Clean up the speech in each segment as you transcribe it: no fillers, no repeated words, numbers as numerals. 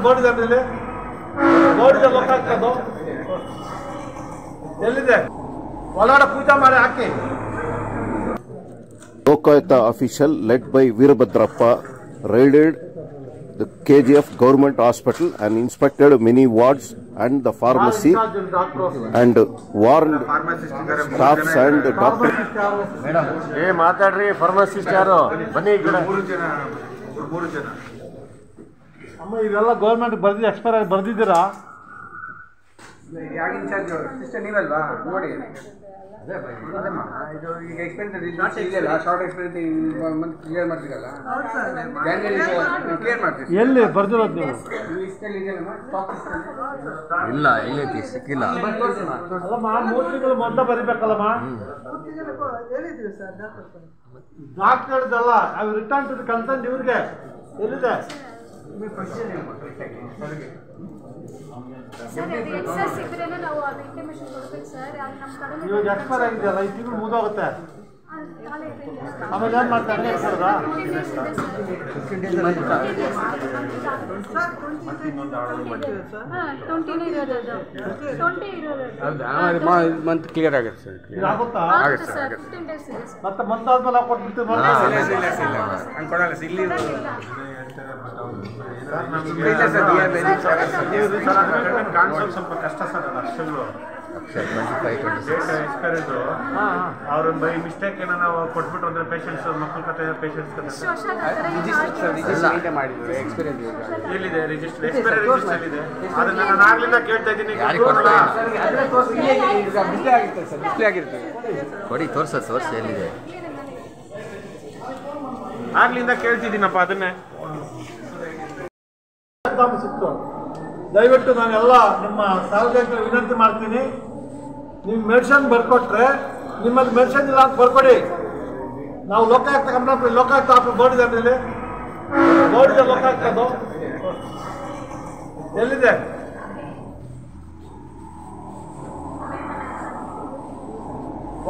Board ಇದೆ ಇಲ್ಲಿ, board ಇದೆ ಲೋಕಾಯುಕ್ತದ್ದು ಎಲ್ಲಿದೆ? ಒಳಗಡೆ ಪೂಜೆ ಮಾಡಿ ಹಾಕಿ. Lokayukta official led by Veerabhadrappa raided the KGF government hospital and inspected many wards and the pharmacy and warned staffs and doctors. ಮಾತಾಡ್ರಿ, ಫಾರ್ಮಸಿಸ್ಟ್ ಯಾರು? ಬನ್ನಿ ಈ ಕಡೆ. ಅಮ್ಮ ಇದೆಲ್ಲ ಗೌರ್ಮೆಂಟ್ ಬರ್ದಿ ಎಕ್ಸ್ಪೈರ್ ಆಗಿ ಬರ್ದಿದ್ದೀರಾ? ಯಾರು ಇನ್ಚಾರ್ಜ್ ಸಿಸ್ಟರ್ ನೀವಲ್ವಾ? ನೋಡಿ ಇದು ಈಗ ಎಕ್ಸ್ಪೀರಿಯನ್ಸ್ ಇದೆಯಲ್ಲ, ಶಾರ್ಟ್ ಎಕ್ಸ್ಪೀರಿಯನ್ಸ್ ಮಂತ್ ಕ್ಲಿಯರ್ ಮಾಡ್ತೀರಲ್ಲ, ಕ್ಲಿಯರ್ ಮಾಡ್ತೀವಿ. ಎಲ್ಲಿ ಬರ್ದಿರೋದು ನೀವು? ಲಿಸ್ಟಲ್ಲಿ ಇದೆಯಲ್ಲಮ್ಮ, ಸ್ಟಾಕ್ ಲಿಸ್ಟಲ್ಲಿ ಇಲ್ಲ, ಎಲ್ಲೈತಿ ಸಿಕ್ಕಿಲ್ಲ. ಅಲ್ಲಮ್ಮ 3 ತಿಂಗಳು ಮೊದಲು ಬರಿಬೇಕಲ್ಲಮ್ಮ. ಡಾಕ್ಟರ್ ಹೇಳಿದಲ್ಲ, I return to the concern ಇವ್ರಿಗೆ ಎಲ್ಲಿದೆ? ಇವಾಗ ಎಕ್ಸ್ಪೈರ್ ಆಗಿದೆಯಲ್ಲ, ಈ ತಿಂಗಳು ಮುಗಿದೋಗುತ್ತೆ. ಆಮೇಲೆ ಏನು ಮಾಡ್ತಾರೆ? ಮಂತ್ ಕ್ಲಿಯರ್ ಆಗುತ್ತೆ ಸರ್. ಆಗುತ್ತಾ? ಮತ್ತೆ ಮಂತ್ ಆದ್ಮೇಲೆ ಕೊಟ್ಬಿಡ್ತೀವಿ. ಸ್ವಲ್ಪ ಕಷ್ಟ ಸರ್. ಅವ್ರ ಬೈ ಮಿಸ್ಟೇಕ್ ಏನೋ ನಾವು ಕೊಟ್ಬಿಟ್ರು ಅಂದ್ರೆ ಪೇಷಂಟ್ಸ್ ಮಕ್ಕಳ ಕತೆ ಪೇಷಂಟ್ಸ್ ಎಲ್ಲಿದೆ? ರಿಜಿಸ್ಟರ್ ಎಕ್ಸ್ಪೈರಿ ರಿಜಿಸ್ಟರ್ ಇದೆ. ಅದನ್ನ ನಾನು ಆಗ್ಲಿಂದ ಕೇಳ್ತಾ ಇದ್ದೀನಿ. ಕೊಡಿ, ತೋರ್ಸಿ ಎಲ್ಲಿದೆ ಆಗ್ಲಿಂದ ಕೇಳ್ತಿದ್ದೀನಪ್ಪ ಅದನ್ನೇ. ಸಿಕ್ತು. ದಯವಿಟ್ಟು ನಾನೆಲ್ಲ ನಿಮ್ಮ ಸಾರ್ವಜನಿಕರು ವಿನಂತಿ ಮಾಡ್ತೀನಿ, ನೀವು ಮೆಡಿಸಿನ್ ಬರ್ಕೊಟ್ರೆ ನಿಮ್ಮಲ್ಲಿ ಮೆಡಿಸಿನ್ ಇಲ್ಲ ಅಂತ ಬರ್ಕೊಡಿ. ನಾವು ಲೋಕಾಯುಕ್ತ ಕಂಪ್ಲೇಂಟ್, ಲೋಕಾಯುಕ್ತ ಬೋರ್ಡ್ ಇದೆ ಇಲ್ಲಿ, ಬೋರ್ಡ್ ಇದೆ ಲೋಕಾಯುಕ್ತದ್ದು ಎಲ್ಲಿದೆ?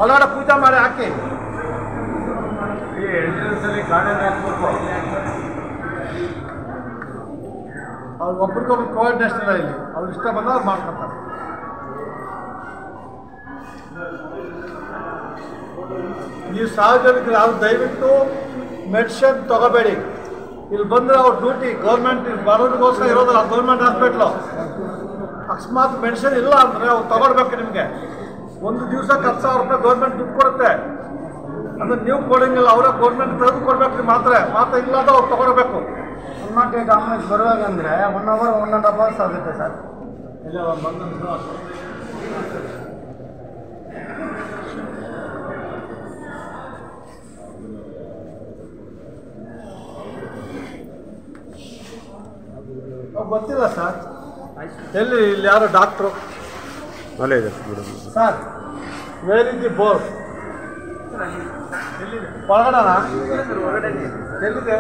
ಒಳಗಡೆ ಪೂಜೆ ಮಾಡಿ ಹಾಕಿ. ಗಾರ್ಡನ್ ಹಾಕ್ಬೇಕು. ಅವ್ರು ಒಬ್ರಿಗೊಬ್ರು ಕೋಆರ್ಡಿನೇಷನ್ ಇಲ್ಲ ಇಲ್ಲಿ. ಅವ್ರು ಇಷ್ಟ ಬಂದ ಅವ್ರು ಮಾಡ್ಕೊತಾರೆ. ನೀವು ಸಾರ್ವಜನಿಕರು ಯಾರು ದಯವಿಟ್ಟು ಮೆಡಿಸಿನ್ ತಗೋಬೇಡಿ. ಇಲ್ಲಿ ಬಂದರೆ ಅವ್ರ ಡ್ಯೂಟಿ ಗೌರ್ಮೆಂಟ್ ಬರೋದಕ್ಕೋಸ್ಕರ ಇರೋದಲ್ಲ, ಗೌರ್ಮೆಂಟ್ ಹಾಸ್ಪಿಟ್ಲು. ಅಕಸ್ಮಾತ್ ಮೆಡಿಸಿನ್ ಇಲ್ಲ ಅಂದರೆ ಅವ್ರು ತಗೊಳ್ಬೇಕು. ನಿಮಗೆ ಒಂದು ದಿವಸ 10,000 ರೂಪಾಯಿ ಗೌರ್ಮೆಂಟ್ ದುಡ್ಡು ಕೊಡುತ್ತೆ. ಅಂದರೆ ನೀವು ಕೊಡೋಂಗಿಲ್ಲ, ಅವರೇ ಗೌರ್ಮೆಂಟ್ ತೆಗೆದು ಕೊಡ್ಬೇಕು. ಮಾತ್ರ ಇಲ್ಲದ ಅವ್ರು ತಗೊಳ್ಬೇಕು. ಅನ್ಮಾಟೆಡ್ ಆಂಬುಲೆನ್ಸ್ ಬರುವಾಗ ಅಂದರೆ 1 hour 1.5 hours ಆಗುತ್ತೆ ಸರ್. ಇಲ್ಲ ಬಂದು ಗೊತ್ತಿಲ್ಲ ಸರ್. ಎಲ್ಲಿ ಇಲ್ಲಿ ಯಾರು ಡಾಕ್ಟ್ರು? ಅಲ್ಲೇ ಇದೆ sir. Where is the board? ಎಲ್ಲಿದೆ? ಹೊರಗಡೆನಾ? ಎಲ್ಲಿದೆ?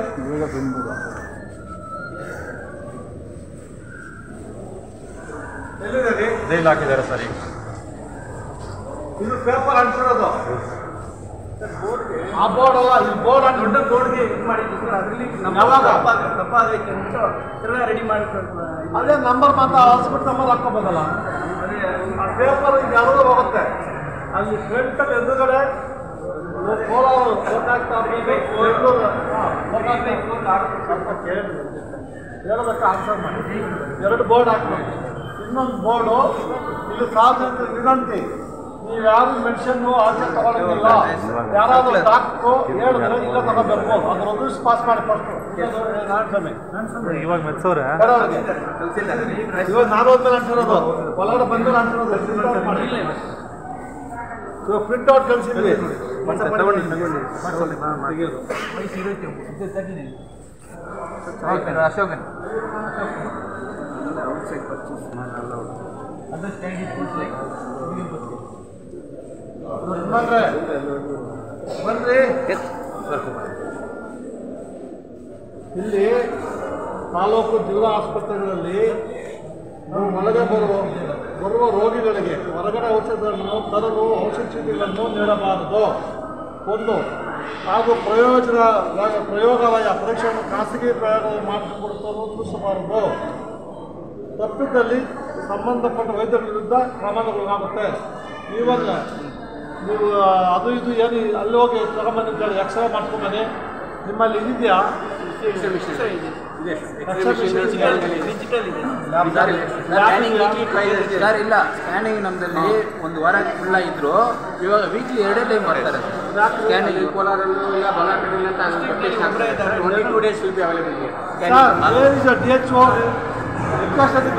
ಎಲ್ಲಿದೆ ರೀ? ಜೈಲ್ ಹಾಕಿದ್ದಾರೆ ಸರ್. ಇದು ಪೇಪರ್ ಅಂಟಿರೋದು. ಆ ಬೋರ್ಡ್ ಅಲ್ಲ, ಈ ಬೋರ್ಡ್ ದೊಡ್ಡ ಬೋರ್ಡ್ಗೆ ಇದು ಮಾಡಿದ್ರು. ಅದರಲ್ಲಿ ತಪ್ಪಾಗೈತೆ ಅಂದ್ಬಿಟ್ಟು ತಿರ್ಗಾ ರೆಡಿ ಮಾಡಿಕೊಂಡು ಅದೇ ನಂಬರ್ ಮಾತ್ರ ಹಾಸ್ಪಿಟಲ್ ನಂಬರ್ ಹಾಕೋಬೋದಲ್ಲ. ಆ ಪೇಪರ್ ಈಗ ಯಾರು ಹೋಗುತ್ತೆ ಅಲ್ಲಿ ಫ್ರಂಟಲ್ಲಿ ಎದುರುಗಡೆ ಕೋಲಾರ ಗೊತ್ತಾಗ್ತಾ ಹೇಳೋದಕ್ಕೆ ಆನ್ಸರ್ ಮಾಡಿ. 2 ಬೋರ್ಡ್ ಹಾಕ್ಬೇಕು. ಇನ್ನೊಂದು ಬೋರ್ಡು ಇಲ್ಲಿ ಸಾರ್ವಜನಿಕರು ವಿನಂತಿ, ನೀವು ಯಾರು ಮೆಡಿಸಿನ್ನು ಆಚೆ ತಗೊಳ್ಳೋದಿಲ್ಲ. ಯಾರಾದರೂ ಡಾಕ್ಟ್ರು ಹೇಳಿದ್ರೆ ಇಲ್ಲ ತಗೋಬೇಕು. ಅದ್ರ ರಿಜಿಸ್ಟರ್ ಪಾಸ್ ಮಾಡಿ ಫಸ್ಟ್. ಇವಾಗ ಮೆಚ್ಚೋರೆ ಇವಾಗ ನಾನು ಹೋದ್ಮೇಲೆ ಅಂಟಿರೋದು, ಒಳಗಡೆ ಬಂದ್ಮೇಲೆ ಅಂಟಿರೋದು. ಇವಾಗ ಪ್ರಿಂಟ್ ಔಟ್ ಕಳಿಸಿದ್ವಿ. ಅಶೋಕನ್ ಬನ್ರಿ. ಇಲ್ಲಿ ತಾಲೂಕು ಜಿಲ್ಲಾ ಆಸ್ಪತ್ರೆಗಳಲ್ಲಿ ಒಳಗೆ ಬರುವ ರೋಗಿಗಳಿಗೆ ಹೊರಗಡೆ ಔಷಧಗಳನ್ನು ತರಲು ಔಷಧ ಚೀಟಿಗಳನ್ನು ನೀಡಬಾರದು. 1 ಹಾಗೂ ಪ್ರಯೋಗಾಲಯ ಪರೀಕ್ಷೆಯನ್ನು ಖಾಸಗಿ ಪ್ರಯೋಗಗಳು ಮಾಡಿಸಿಕೊಡುತ್ತಲು ತಿಳಿಸಬಾರದು. ತಪ್ಪಿದ್ದಲ್ಲಿ ಸಂಬಂಧಪಟ್ಟ ವೈದ್ಯರ ವಿರುದ್ಧ ಕ್ರಮಗಳಾಗುತ್ತೆ. ಇವಾಗ ನೀವು ಅದು ಇದು ಏನು ಅಲ್ಲಿ ಹೋಗಿ ತಗೊಂಬಂದಿದ್ದಾರೆ, ಎಕ್ಸ್ರೇ ಮಾಡ್ಕೊಂಬನ್ನಿ. ನಿಮ್ಮಲ್ಲಿ ಇದೆಯಾ? ಸರ್ ಇಲ್ಲ, ಸ್ಕ್ಯಾನಿಂಗ್ ನಮ್ಮದಲ್ಲಿ ಒಂದು ವಾರ ಫುಲ್ಲ ಇದ್ರು, ಇವಾಗ ವೀಕ್ಲಿ 2 ಟೈಮ್ ಬರ್ತಾರೆ ಸ್ಕ್ಯಾನಿಂಗ್. ಕೋಲಾರಲ್ಲೂ ಇಲ್ಲ, ಬಳ್ಳಾರಿಯಲ್ಲಿ ಅಂತ 22 days will be available.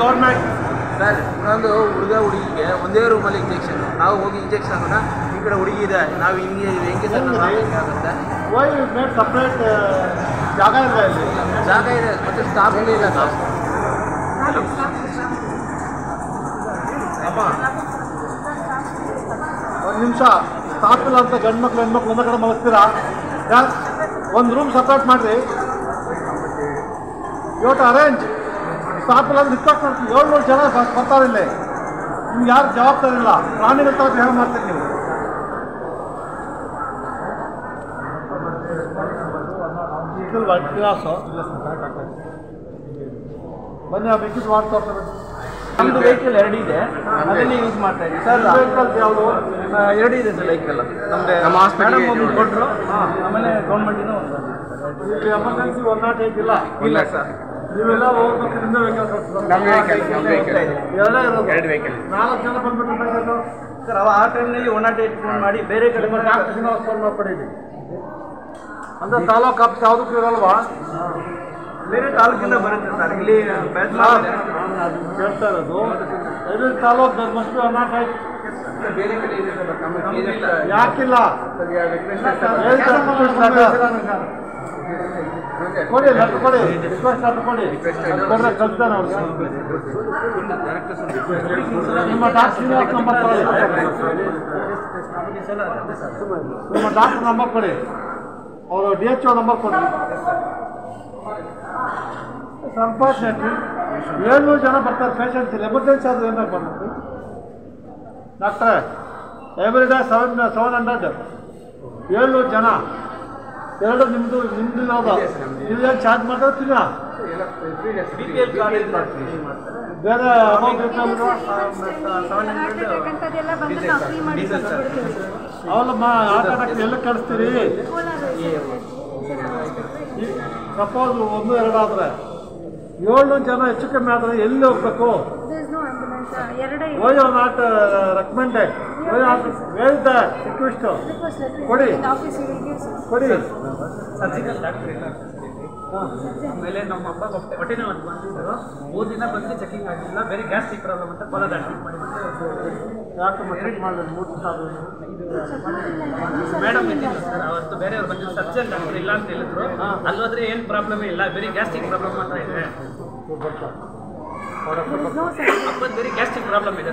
Government sir ಇನ್ನೊಂದು ಹುಡುಗಿಗೆ ಒಂದೇ ರೂಮಲ್ಲಿ ಇಂಜೆಕ್ಷನ್, ನಾವು ಹೋಗಿ ಇಂಜೆಕ್ಷನ್ ಹಾಕೋಣ, ಈ ಕಡೆ ಹುಡುಗಿ ಇದೆ, ನಾವು ಹೆಂಗೆ ಸರ್ ಆಗುತ್ತೆ? ಸಪ್ರೇಟ್ ಜಾಗ ಇದೆ, ಇಲ್ಲಿ ಜಾಗ ಇದೆ, ಮತ್ತು ಸ್ಟಾಫ್ ಇಲ್ಲ ಸರ್. ಅಮ್ಮ ಒಂದು ನಿಮಿಷ, ಸ್ಟಾಫ್ ಇಲ್ಲ ಅಂತ ಗಂಡು ಮಕ್ಳು ಹೆಣ್ಮಕ್ಳು ಒಂದೇ ಕಡೆ ಮಲಗ್ತೀರಾ? ಒಂದು ರೂಮ್ ಸಪ್ರೇಟ್ ಮಾಡಿರಿ. ಇವತ್ತು ಅರೇಂಜ್ ಸ್ಟಾಫ್ ಇಲ್ಲ ಅಂದ್ರೆ ರಿಕ್ವೆಸ್ಟ್ ಮಾಡ್ತೀವಿ. 700 ಜನ ಬರ್ತಾರೆ ಇಲ್ಲಿ, ನಿಮ್ಗೆ ಯಾರು ಜವಾಬ್ದಾರಿ ಇಲ್ಲ. ಪ್ರಾಣಿಗಳ ಥರ ಬಿಹೇವ್ ಮಾಡ್ತೀರಿ ನೀವು. ಕ್ಲಾಸು ಬನ್ನಿ, ಆ ವೆಹಿಕಲ್ ಮಾಡ್ತಾರೆ. ನಮ್ಮದು ವೆಹಿಕಲ್ 2 ಇದೆ, ಅದನ್ನೇ ಯೂಸ್ ಮಾಡ್ತಾ ಇದ್ದೀವಿ ಸರ್. ವೆಹಿಕಲ್ ಯಾವುದು? 2 ಇದೆ ಸರ್ ವೆಹಿಕಲ್. ನಮ್ಮ ಹಾಸ್ಪಿಟಲ್ ಕೊಟ್ಟರು, ಆಮೇಲೆ ಗೌರ್ಮೆಂಟಿನ ಈಗ ಎಮರ್ಜೆನ್ಸಿ 108 ಇಲ್ಲ. ಇಲ್ಲ ಸರ್, ನೀವೆಲ್ಲ ಹೋಗ್ಬೇಕು. ನಿಮ್ದ ವೆಹಿಕಲ್ ಎರಡೇ ಇರೋದು. 2 ವೆಹಿಕಲ್. 4 ಜನ ಬಂದ್ಬಿಟ್ಟು ಸರ್ ಆ ಟೈಮ್ನಲ್ಲಿ 108 ಫೋನ್ ಮಾಡಿ ಬೇರೆ ಕಡೆ ಫೋನ್ ಮಾಡ್ಕೊಡೀವಿ. ಅಂದರೆ ತಾಲೂಕು ಆಫೀಸ್ ಯಾವುದಕ್ಕೂ ಇರಲ್ವಾ? ಬೇರೆ ತಾಲೂಕಿಂದ ಬರುತ್ತೆ ಸರ್. ಇಲ್ಲಿ ಕೇಳ್ತಾ ಇರೋದು ಇದು ತಾಲೂಕು ಮಸ್ಟ್ 108 ಬೇರೆ ಕಡೆ ಇದೆ ಸರ್. ಯಾಕಿಲ್ಲ? ಕೊಡಿ, ಲೆಟ್ರ್ ಕೊಡಿ, ರಿಕ್ವೆಸ್ಟ್ ಲೆಟ್ರ್ ಕೊಡಿ. ಕೊಡ್ರೆ ಕಳ್ತಾನೆ ಅವ್ರಿಗೆ. ನಿಮ್ಮ ಡಾಕ್ಟರ್ ನಂಬರ್ ಕೊಡಿ, ನಿಮ್ಮ ಡಾಕ್ಟರ್ ನಂಬರ್ ಕೊಡಿ, ಅವರು DHO ನಂಬರ್ ಕೊಡಿ. ಅನ್ಫಾರ್ಚುನೇಟ್ಲಿ 700 ಜನ ಬರ್ತಾರೆ ಪೇಷಂಟ್ಸ್. ಎಮರ್ಜೆನ್ಸಿ ಆದ್ರೆ ಏನಾರು ಬರ್ಬೇಕು ಡಾಕ್ಟ್ರೆ? ಎವ್ರಿ ಡೇ 700 700 ಜನ, 2 ನಿಮ್ಮದು ಇರೋದು. ನೀವೇನು ಚಾರ್ಜ್ ಮಾಡ್ತೀರ? ಬೇರೆ ಅಮೌಂಟ್ ಅವಲ್ಲಮ್ಮ ಆಟ ಆಡಕ್ಕೆ ಎಲ್ಲ ಕಳಿಸ್ತೀರಿ? ಸಪೋಸ್ 1-2 ಆದರೆ 700 ಜನ ಹೆಚ್ಚು ಕಮ್ಮಿ ಆದರೆ ಎಲ್ಲಿ ಹೋಗ್ಬೇಕು? Why are not recommended? Why are where the request? ಕೊಡಿ ಕೊಡಿ. ಆಮೇಲೆ ನಮ್ಮ ಅಪ್ಪ ಹೊಟ್ಟೆನ ಬಂದಿದ್ದರು, 3 ದಿನ ಬಂದು ಚೆಕಿಂಗ್ ಆಗಲಿಲ್ಲ, ಬೇರೆ ಗ್ಯಾಸ್ಟ್ರಿಕ್ ಪ್ರಾಬ್ಲಮ್ ಅಂತ ಕೋಲಾರ ಅಡ್ಮಿಟ್ ಮಾಡಿ ಯಾಕೆ ಚೆಕ್ ಮಾಡಿದ್ರು 3 ದಿವಸ ಆದರೂ? ಮೇಡಮ್ ಇದ್ದಿಲ್ಲ ಸರ್ ಅವತ್ತು, ಬೇರೆಯವ್ರು ಬಂದಿದ್ದು ಸರ್ಜನ್ ಡಾಕ್ಟರ್ ಇಲ್ಲ ಅಂತ ಹೇಳಿದ್ರು. ಅಲ್ಲೋದ್ರೆ ಏನು ಪ್ರಾಬ್ಲಮ್ ಇಲ್ಲ, ಬೇರೆ ಗ್ಯಾಸ್ಟ್ರಿಕ್ ಪ್ರಾಬ್ಲಮ್ ಮಾತ್ರ ಇದೆ. ಅಪ್ಪದ ಬೇರೆ ಗ್ಯಾಸ್ಟ್ರಿಕ್ ಪ್ರಾಬ್ಲಮ್ ಇದೆ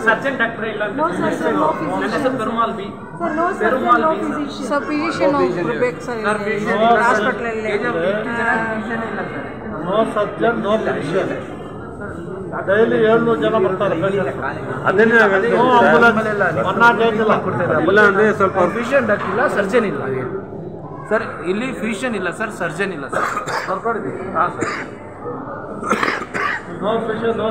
ಸರ್ಜನ್ ಡಾಕ್ಟರ್ ಇಲ್ಲ ಅಂತ. ನನ್ನ ಹೆಸರು ಪೆರುಮಾಲ್ ಬಿ. ಸರ್ ಫಿಸಿಷಿಯನ್ ಹೋಗ್ಬೇಕು ಸರ್ ಹಾಸ್ಪಿಟಲಲ್ಲಿ. No surgeon, no physician. Daily 700 ಜನ ಬರ್ತಾರೆ. ಅದನ್ನೇ ಸ್ವಲ್ಪ ಫಿಸಿಷಿಯನ್ ಡಾಕ್ಟರ್ ಇಲ್ಲ, ಸರ್ಜನ್ ಇಲ್ಲ ಸರ್. ಇಲ್ಲಿ ಫಿಸಿಷಿಯನ್ ಇಲ್ಲ ಸರ್, ಸರ್ಜನ್ ಇಲ್ಲ ಸರ್. ಬರ್ಕೊಂಡಿದ್ದೀವಿ. ಹಾಂ sir. No physician, no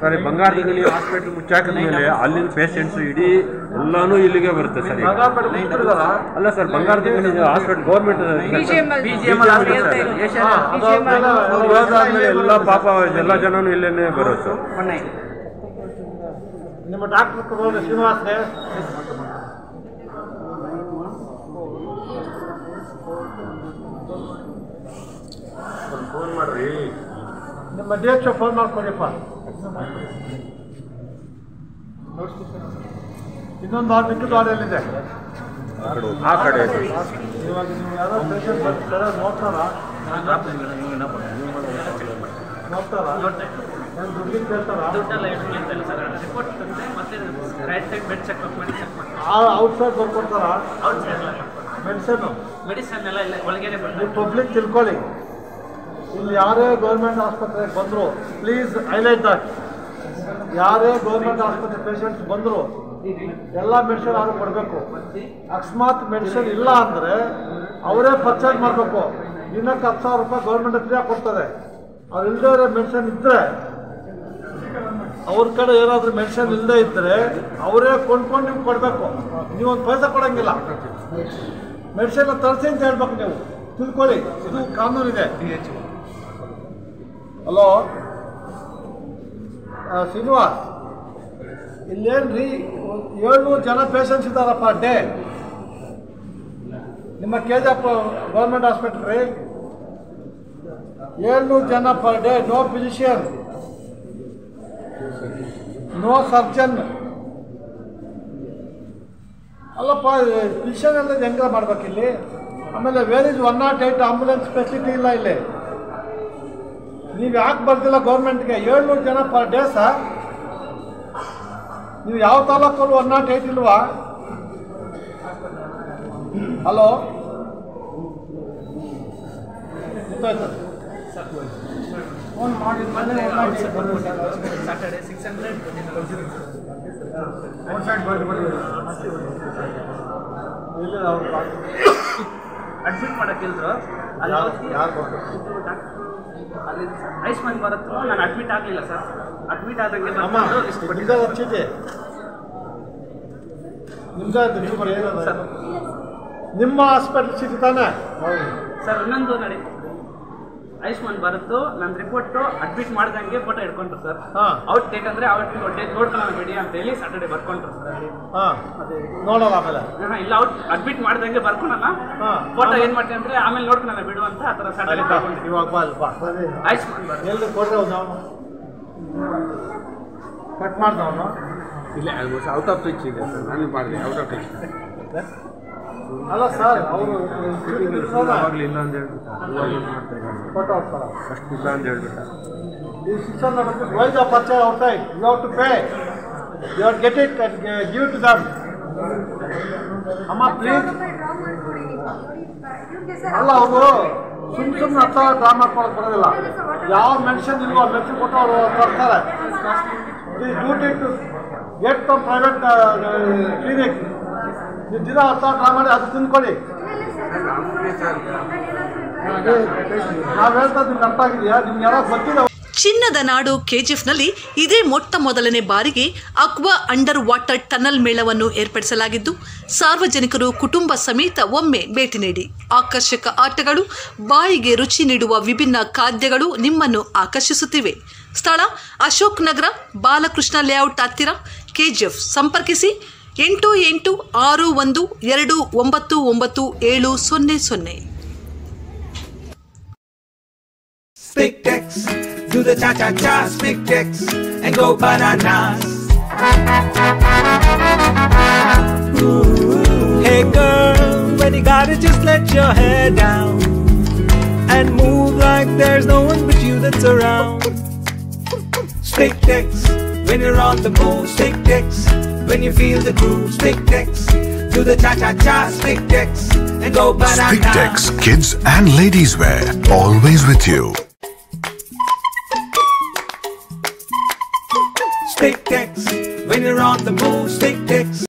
sir, ಬಂಗಾರದಲ್ಲಿ ಹಾಸ್ಪಿಟಲ್ ಮುಚ್ಚಾಕಿದ ಮೇಲೆ ಅಲ್ಲಿನ ಪೇಷಂಟ್ಸ್ ಇಡೀ ಎಲ್ಲಾನು ಇಲ್ಲಿಗೆ ಬರುತ್ತೆ ಸರ್. ಅಲ್ಲ ಸರ್, ಬಂಗಾರದಲ್ಲಿ ಹಾಸ್ಪಿಟಲ್ ಗೌರ್ಮೆಂಟ್ ಎಲ್ಲ ಪಾಪ ಎಲ್ಲ ಜನನು ಇಲ್ಲೇನೆ ಬರುತ್ತೆ. ನಿಮ್ಮ ಡಾಕ್ಟರ್ ಶ್ರೀನಿವಾಸ್ ಫೋನ್ ಮಾಡ್ರಿ, ನಿಮ್ಮ DHO ಫೋನ್ ಮಾಡ್ಕೊಡಿಪ್ಪ. ಇನ್ನೊಂದು ಮಿಕ್ಕಿದ ವಾರ್ಡಲ್ಲಿದೆ ಆ ಕಡೆ. ಇವಾಗ ನೀವು ಯಾರೋ ಪೇಷಂಟ್ ಬರ್ತಾರೆ, ನೋಡ್ತಾರಾ? ಏನು ದುಡ್ಡಿಗೆ ಕೇಳ್ತಾರಾ? ಔಟ್ಸೈಡ್ ಬರ್ಕೊಡ್ತಾರಾ? ಮೆಡಿಸನ್ ಎಲ್ಲ ಇಲ್ಲ, ಒಳಗೇನೆ ನೀವು ಪಬ್ಲಿಕ್ ತಿಳ್ಕೊಳ್ಳಿ. ಇಲ್ಲಿ ಯಾರೇ ಗೌರ್ಮೆಂಟ್ ಆಸ್ಪತ್ರೆಗೆ ಬಂದರು, ಪ್ಲೀಸ್ ಹೈಲೈಟ್ ದಟ್. ಯಾರೇ ಗೌರ್ಮೆಂಟ್ ಆಸ್ಪತ್ರೆ ಪೇಷಂಟ್ಸ್ ಬಂದರು ಎಲ್ಲ ಮೆಡಿಸಿನ್ ಅವರು ಕೊಡಬೇಕು. ಅಕಸ್ಮಾತ್ ಮೆಡಿಸಿನ್ ಇಲ್ಲ ಅಂದರೆ ಅವರೇ ಪರ್ಚೇಸ್ ಮಾಡಬೇಕು. ದಿನಕ್ಕೆ 10,000 ರೂಪಾಯಿ ಗೌರ್ಮೆಂಟ್ ಫ್ರೀಯಾಗಿ ಕೊಡ್ತದೆ. ಅವ್ರು ಇಲ್ಲದೇ ಇರೋ ಮೆಡಿಸಿನ್ ಇದ್ದರೆ, ಅವ್ರ ಕಡೆ ಏನಾದರೂ ಮೆಡಿಸಿನ್ ಇಲ್ಲದೇ ಇದ್ದರೆ ಅವರೇ ಕೊಂಡ್ಕೊಂಡು ನೀವು ಕೊಡಬೇಕು. ನೀವೊಂದು ಪೈಸೆ ಕೊಡೋಂಗಿಲ್ಲ. ಮೆಡಿಸಿನ್ ತರಿಸಿ ಅಂತ ಹೇಳ್ಬೇಕು. ನೀವು ತಿಳ್ಕೊಳ್ಳಿ, ಇದು ಕಾನೂನಿದೆ. ಹಲೋ ಶ್ರೀನಿವಾಸ್, ಇಲ್ಲೇನ್ರಿ 700 ಜನ ಪೇಷಂಟ್ಸ್ ಇದ್ದಾರಪ್ಪ ಡೇ ನಿಮ್ಮ KGF ಗೌರ್ಮೆಂಟ್ ಹಾಸ್ಪಿಟಲ್ ರೀ. 700 ಜನ per day. No physician, no surgeon. ಅಲ್ಲಪ್ಪ, ಫಿಸಿಷನ್ ಎಲ್ಲ ಹೆಂಗ ಮಾಡ್ಬೇಕಿಲ್ಲಿ? ಆಮೇಲೆ ವೇರ್ ಇಸ್ 108 ಆಂಬುಲೆನ್ಸ್ ಫೆಸಿಲಿಟಿ ಇಲ್ಲ ಇಲ್ಲಿ. ನೀವು ಯಾಕೆ ಬರ್ತಿಲ್ಲ ಗೌರ್ಮೆಂಟ್ಗೆ? 700 ಜನ ಪರ್ ಡೇ ಸರ್. ನೀವು ಯಾವ ತಾಲೂಕಲ್ಲೂ 108 ಇಲ್ವಾ? ಹಲೋ, ಗೊತ್ತಾಯ್ತು. ಫೋನ್ ಮಾಡಿ ಸಾಟರ್ಡೆ 600 ಅಡ್ಮಿಟ್ ಮಾಡಕ್ಕೆ ಹೇಳಿದ್ರು. ಅಲ್ಲಿ ಆಯುಷ್ಮಾನ್ ಭಾರತ್ ನಾನು ಅಡ್ಮಿಟ್ ಆಗಲಿಲ್ಲ ಸರ್. ಅಡ್ಮಿಟ್ ಆದಂಗೆ ನಿಮ್ಮ ಹಾಸ್ಪಿಟಲ್ ಚೀಟಿ ತಾನೆ ಸರ್? ಇನ್ನೊಂದು ನಡಿ ಆಯುಷ್ಮಾನ್ ಭಾರತ್ ನನ್ನ ರಿಪೋರ್ಟು ಅಡ್ಮಿಟ್ ಮಾಡ್ದಂಗೆ ಫೋಟೋ ಇಟ್ಕೊಂಡ್ರು ಸರ್. ಔಟ್ ಡೇಟ್ ಅಂದರೆ ಔಟ್ ಡೇಟ್ ನೋಡ್ಕೊಳ್ಳೋಣ ಅಂತ ಹೇಳಿ ಸಾಟರ್ಡೆ ಬರ್ಕೊಂಡ್ರು ಸರ್. ಅಲ್ಲಿ ನೋಡೋಣ ಆಮೇಲೆ. ಇಲ್ಲ, ಔಟ್ ಅಡ್ಮಿಟ್ ಮಾಡ್ದಂಗೆ ಬರ್ಕೊಳೋಣ, ಫೋಟೋ ಏನು ಮಾಡ್ತೀನಿ ಅಂದರೆ ಆಮೇಲೆ ನೋಡ್ಕೊಳ್ಳೋಣ ಬಿಡು ಅಂತ ಆ ಥರ ಸಾಟರ್ಡೆ ಇವಾಗ ಆಯುಷ್ಮಾನ್ ಭಾರತ್ ಎಲ್ಲಿ ಕೊಡ್ರೆ ನಾವು ಕಟ್ ಮಾಡ್ದವನು. ಇಲ್ಲ, ಆಲ್ಮೋಸ್ಟ್ ಔಟ್ ಆಫ್ ಟಚ್ ಇದೆ ಸರ್. ನಾನು ಮಾಡಿದೆ ಔಟ್ ಆಫ್ ಟಚ್. ಅಲ್ಲ ಸರ್, ಅವರು ಆವಾಗಲೇ ಇಲ್ಲ ಅಂತ ಹೇಳ್ಬಿಟ್ಟ. ಫೋಟೋ ಹಾಕ್ತಾರ ಅಷ್ಟು ಇಲ್ಲ ಅಂತ ಹೇಳ್ಬಿಟ್ಟ. ಈ 600 rupees why the purchase outside? You have to pay. You have to get it and give it to them. ಅಮ್ಮ ಪ್ಲೀಸ್. ಅಲ್ಲ, ಅವರು ಸುಮ್ಮನೆ ಡ್ರಾ ಮಾಡ್ಕೊಳಕ್ ಬರೋದಿಲ್ಲ. ಯಾವ ಮೆನ್ಷನ್ ಇಲ್ವೋ ಮೆನ್ಷನ್ ಕೊಟ್ಟು ಅವರು ಕೊಡ್ತಾರೆ. Duty to get from private clinic. ನೀವು ದಿನ 10,000 ಡ್ರಾ ಮಾಡಿ ಅದು ತಿಂದ್ಕೊಳ್ಳಿ. ನಾವು ಹೇಳ್ತಾ ನಿಮ್ಗೆ ಅರ್ಥ ಆಗಿದೆಯಾ? ನಿಮ್ಗೆ ಯಾರೋ ಗೊತ್ತಿಲ್ಲ. ಚಿನ್ನದ ನಾಡು KGFನಲ್ಲಿ ಇದೇ ಮೊಟ್ಟ ಮೊದಲನೇ ಬಾರಿಗೆ ಅಕ್ವಾ ಅಂಡರ್ ವಾಟರ್ ಟನಲ್ ಮೇಳವನ್ನು ಏರ್ಪಡಿಸಲಾಗಿದ್ದು, ಸಾರ್ವಜನಿಕರು ಕುಟುಂಬ ಸಮೇತ ಒಮ್ಮೆ ಭೇಟಿ ನೀಡಿ. ಆಕರ್ಷಕ ಆಟಗಳು, ಬಾಯಿಗೆ ರುಚಿ ನೀಡುವ ವಿಭಿನ್ನ ಖಾದ್ಯಗಳು ನಿಮ್ಮನ್ನು ಆಕರ್ಷಿಸುತ್ತಿವೆ. ಸ್ಥಳ ಅಶೋಕ್ ನಗರ, ಬಾಲಕೃಷ್ಣ ಲೇಔಟ್ ಹತ್ತಿರ, KGF. ಸಂಪರ್ಕಿಸಿ 8861299700. Spictex, do the cha-cha-cha, Spictex, and go bananas. Ooh. Hey girl, when you got it, just let your hair down and move like there's no one but you that's around. Spictex, when you're on the move, Spictex, when you feel the groove, Spictex, do the cha-cha-cha, Spictex, and go bananas. Spictex, kids and ladies wear, always with you. Spictex, when you're on the move, Spictex.